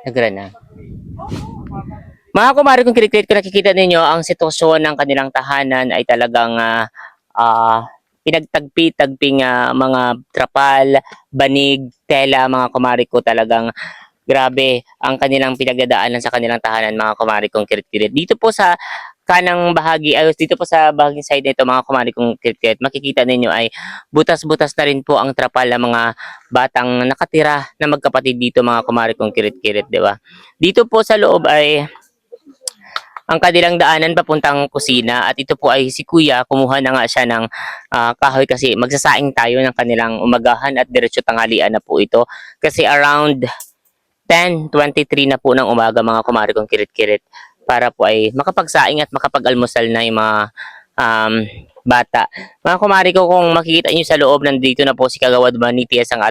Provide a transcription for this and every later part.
Nagra na. Mga kumari kong kinikreate ko, nakikita ninyo ang sitwasyon ng kanilang tahanan ay talagang pinagtagpi-tagping mga trapal, banig, tela, mga kumari ko, talagang grabe ang kanilang pinagdadaanan sa kanilang tahanan, mga kumari kong kirit-kirit. Dito po sa kanang bahagi, ay dito po sa bahaging side nito, mga kumari kong kirit-kirit, makikita ninyo ay butas-butas na rin po ang trapal ng mga batang nakatira na magkapatid dito, mga kumari kong kirit-kirit, di ba? Dito po sa loob ay ang kanilang daanan papuntang kusina, at ito po ay si Kuya, kumuha na nga siya ng kahoy kasi magsasaing tayo ng kanilang umagahan at diretso tanghalian na po ito. Kasi around 10:23 na po ng umaga, mga kumari kong kirit-kirit, para po ay makapagsaing at makapag-almusal na yung mga bata. Mga kumari ko, kung makikita niyo sa loob, nandito na po si Kagawad Manitias, ang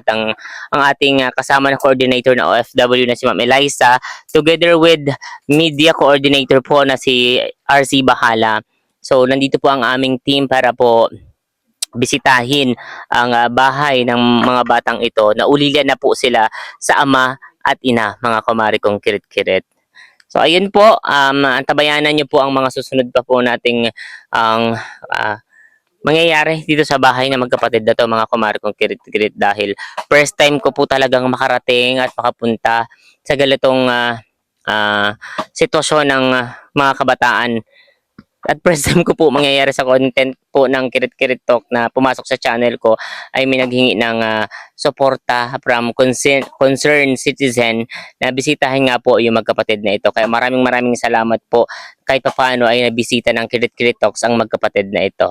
ating kasama na coordinator na OFW na si Ma'am Eliza, together with media coordinator po na si RC Bahala. So nandito po ang aming team para po bisitahin ang bahay ng mga batang ito. Naulilan na po sila sa ama at ina, mga kumari kong kirit-kirit. So ayun po, antabayanan niyo po ang mga susunod pa po nating ang mangyayari dito sa bahay na magkapatid na to, mga kumari kong kirit-kirit, dahil first time ko po talagang makarating at makapunta sa ganitong sitwasyon ng mga kabataan. At first time ko po mangyayari sa content po ng Kirit-Kirit Talk na pumasok sa channel ko ay may naghingi ng suporta from concerned citizen na bisitahin nga po yung magkapatid na ito. Kaya maraming salamat po, kahit paano ay nabisita ng Kirit-Kirit Talks ang magkapatid na ito.